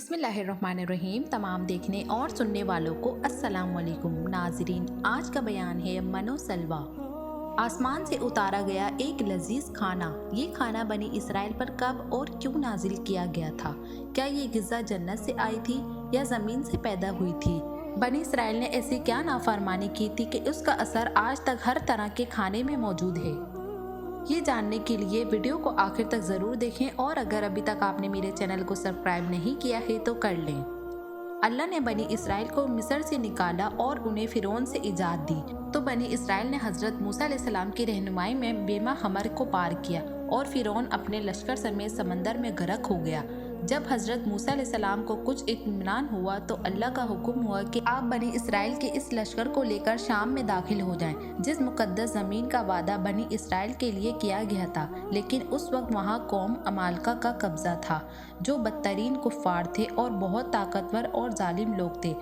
बिस्मिल्लाहिर्रहमानिर्रहीम। तमाम देखने और सुनने वालों को अस्सलाम वालेकुम। नाज़रीन, आज का बयान है मनो सलवा। आसमान से उतारा गया एक लजीज खाना। ये खाना बनी इसराइल पर कब और क्यों नाजिल किया गया था? क्या ये गिज़ा जन्नत से आई थी या ज़मीन से पैदा हुई थी? बनी इसराइल ने ऐसी क्या नाफरमानी की थी कि उसका असर आज तक हर तरह के खाने में मौजूद है? ये जानने के लिए वीडियो को आखिर तक ज़रूर देखें और अगर अभी तक आपने मेरे चैनल को सब्सक्राइब नहीं किया है तो कर लें। अल्लाह ने बनी इसराइल को मिस्र से निकाला और उन्हें फिरौन से इजाज़त दी तो बनी इसराइल ने हज़रत मूसा अलैहिस्सलाम की रहनुमाई में बेमा हमर को पार किया और फिरौन अपने लश्कर समेत समंदर में गर्क हो गया। जब हज़रत मूसा अलैहिस्सलाम को कुछ इत्मीनान हुआ तो अल्लाह का हुक्म हुआ कि आप बनी इसराइल के इस लश्कर को लेकर शाम में दाखिल हो जाएं, जिस मुकद्दस ज़मीन का वादा बनी इसराइल के लिए किया गया था। लेकिन उस वक्त वहाँ कौम अमालका का कब्ज़ा था, जो बदतरीन कुफ़ार थे और बहुत ताकतवर और जालिम लोग थे।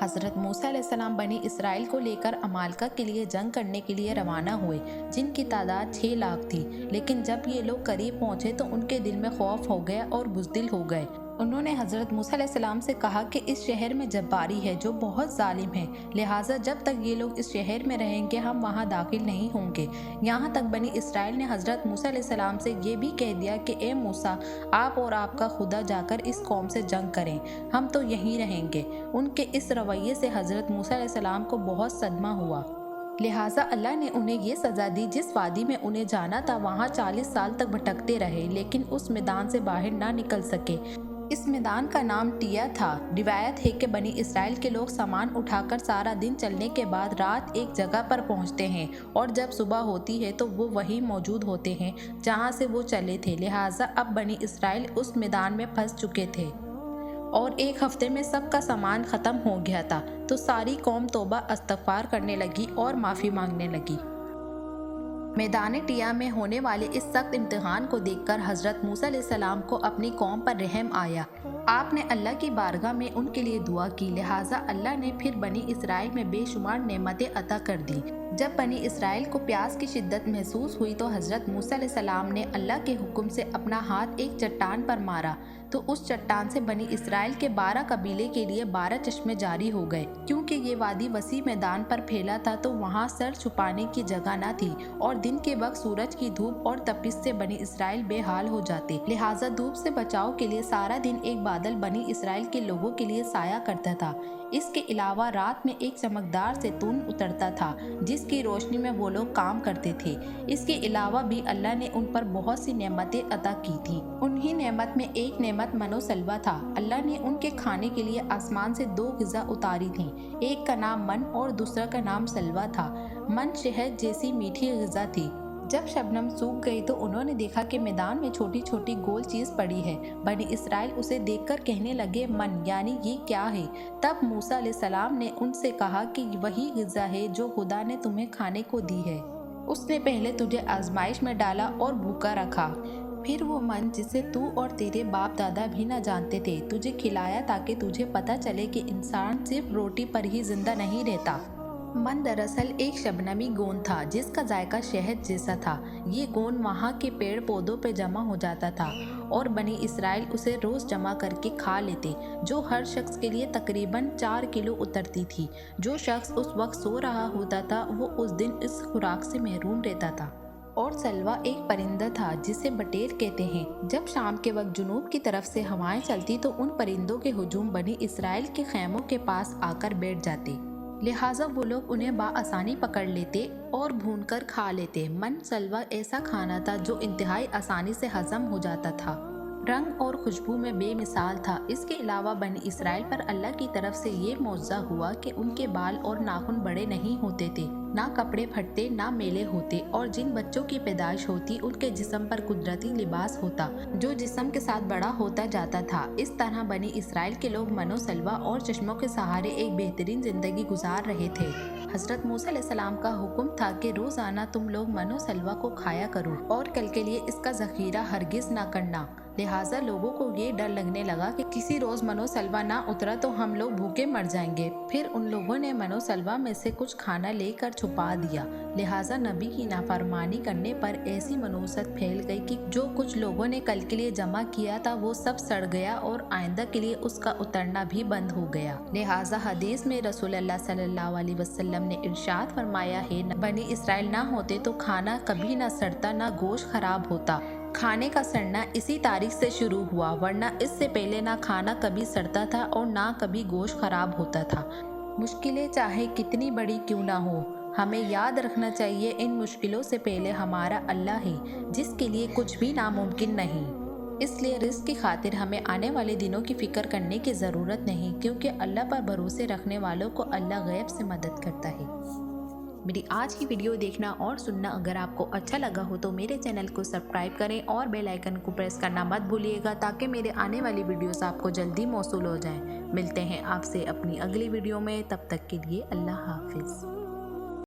हज़रत मूसा अलैहिस्सलाम बनी इसराइल को लेकर अमालका के लिए जंग करने के लिए रवाना हुए, जिनकी तादाद 6 लाख थी। लेकिन जब ये लोग करीब पहुँचे तो उनके दिल में खौफ हो गया और बुज़दिल हो गए। उन्होंने हज़रत मूसा अलैहिस्सलाम से कहा कि इस शहर में जब्बारी है जो बहुत जालिम है, लिहाजा जब तक ये लोग इस शहर में रहेंगे हम वहाँ दाखिल नहीं होंगे। यहाँ तक बनी इसराइल ने हज़रत मूसा अलैहिस्सलाम से ये भी कह दिया कि ए मूसा, आप और आपका खुदा जाकर इस कौम से जंग करें, हम तो यहीं रहेंगे। उनके इस रवैये से हज़रत मूसा अलैहिस्सलाम को बहुत सदमा हुआ, लिहाजा अल्लाह ने उन्हें ये सज़ा दी। जिस वादी में उन्हें जाना था वहाँ 40 साल तक भटकते रहे, लेकिन उस मैदान से बाहर ना निकल सके। इस मैदान का नाम टिया था। रिवायत है कि बनी इसराइल के लोग सामान उठाकर सारा दिन चलने के बाद रात एक जगह पर पहुंचते हैं और जब सुबह होती है तो वो वहीं मौजूद होते हैं जहां से वो चले थे। लिहाजा अब बनी इसराइल उस मैदान में फंस चुके थे और एक हफ्ते में सबका सामान ख़त्म हो गया था। तो सारी कौम तौबा इस्तग़फ़ार करने लगी और माफ़ी मांगने लगी। मैदान टिया में होने वाले इस सख्त इम्तिहान को देखकर हज़रत मूसा अलैहिस्सलाम को अपनी कौम पर रहम आया। आपने अल्लाह की बारगाह में उनके लिए दुआ की, लिहाजा अल्लाह ने फिर बनी इसराइल में बेशुमार नेमतें अता कर दी। जब बनी इसराइल को प्यास की शिद्दत महसूस हुई तो हज़रत मूसा अलैहिस्सलाम ने अल्लाह के हुक्म से अपना हाथ एक चट्टान पर मारा तो उस चट्टान से बनी इसराइल के 12 कबीले के लिए 12 चश्मे जारी हो गए। क्योंकि ये वादी वसी मैदान पर फैला था तो वहाँ सर छुपाने की जगह न थी और दिन के वक्त सूरज की धूप और तपिश से बनी इसराइल बेहाल हो जाते। लिहाजा धूप से बचाव के लिए सारा दिन एक बादल बनी इसराइल के लोगों के लिए साया करता था। इसके अलावा रात में एक चमकदार जैतून उतरता था जिसकी रोशनी में वो लोग काम करते थे। इसके अलावा भी अल्लाह ने उन पर बहुत सी नेमतें अता की थी। उन्हीं नेमत में एक नेमत मनो सलवा था। अल्लाह ने उनके खाने के लिए आसमान से 2 ग़िज़ा उतारी थी, एक का नाम मन और दूसरा का नाम सलवा था। मन शहद जैसी मीठी ग़िज़ा थी। जब शबनम सूख गई तो उन्होंने देखा कि मैदान में छोटी छोटी गोल चीज़ पड़ी है। बनी इसराइल उसे देखकर कहने लगे, मन यानी ये क्या है? तब मूसा अलैहिस्सलाम ने उनसे कहा कि वही ग़िज़ा है जो खुदा ने तुम्हें खाने को दी है। उसने पहले तुझे आजमाइश में डाला और भूखा रखा, फिर वो मन जिसे तू और तेरे बाप दादा भी न जानते थे तुझे खिलाया ताकि तुझे पता चले कि इंसान सिर्फ रोटी पर ही जिंदा नहीं रहता। मन दरअसल एक शबनमी गोंद था जिसका जायका शहद जैसा था। ये गोंद वहाँ के पेड़ पौधों पे जमा हो जाता था और बनी इसराइल उसे रोज़ जमा करके खा लेते, जो हर शख्स के लिए तकरीबन 4 किलो उतरती थी। जो शख्स उस वक्त सो रहा होता था वो उस दिन इस खुराक से महरूम रहता था। और सलवा एक परिंदा था जिसे बटेर कहते हैं। जब शाम के वक्त जुनूब की तरफ से हवाएं चलती तो उन परिंदों के हुजूम बनी इसराइल के खैमों के पास आकर बैठ जाते, लिहाजा वो लोग उन्हें बाआसानी पकड़ लेते और भूनकर खा लेते। मन सलवा ऐसा खाना था जो इंतहाई आसानी से हजम हो जाता था, रंग और खुशबू में बेमिसाल था। इसके अलावा बनी इसराइल पर अल्लाह की तरफ से ये मौजज़ा हुआ कि उनके बाल और नाखून बड़े नहीं होते थे, ना कपड़े फटते ना मेले होते और जिन बच्चों की पैदाइश होती उनके जिस्म पर कुदरती लिबास होता जो जिस्म के साथ बड़ा होता जाता था। इस तरह बनी इसराइल के लोग मनो सलवा और चश्मों के सहारे एक बेहतरीन जिंदगी गुजार रहे थे। हज़रत मूसा अलैहिस्सलाम का हुक्म था कि रोज़ाना तुम लोग मनो सलवा को खाया करो और कल के लिए इसका ज़ख़ीरा हरगिज़ ना करना। लिहाजा लोगों को ये डर लगने लगा कि किसी रोज़ मनोसलवा ना उतरा तो हम लोग भूखे मर जाएंगे। फिर उन लोगों ने मनोसलवा में से कुछ खाना लेकर छुपा दिया। लिहाजा नबी की नाफरमानी करने पर ऐसी मनूसत फैल गई कि जो कुछ लोगों ने कल के लिए जमा किया था वो सब सड़ गया और आइंदा के लिए उसका उतरना भी बंद हो गया। लिहाजा हदीस में रसूलुल्लाह सल्लल्लाहु अलैहि वसल्लम ने इरशाद फरमाया है, बनी इसराइल ना होते तो खाना कभी ना सड़ता, ना गोश्त खराब होता। खाने का सड़ना इसी तारीख से शुरू हुआ, वरना इससे पहले ना खाना कभी सड़ता था और ना कभी गोश्त खराब होता था। मुश्किलें चाहे कितनी बड़ी क्यों ना हो, हमें याद रखना चाहिए इन मुश्किलों से पहले हमारा अल्लाह है, जिसके लिए कुछ भी नामुमकिन नहीं। इसलिए रिस्क की खातिर हमें आने वाले दिनों की फिक्र करने की ज़रूरत नहीं, क्योंकि अल्लाह पर भरोसे रखने वालों को अल्लाह गैब से मदद करता है। मेरी आज की वीडियो देखना और सुनना अगर आपको अच्छा लगा हो तो मेरे चैनल को सब्सक्राइब करें और बेल आइकन को प्रेस करना मत भूलिएगा, ताकि मेरे आने वाली वीडियोस आपको जल्दी मौसूल हो जाएं। मिलते हैं आपसे अपनी अगली वीडियो में, तब तक के लिए अल्लाह हाफिज़।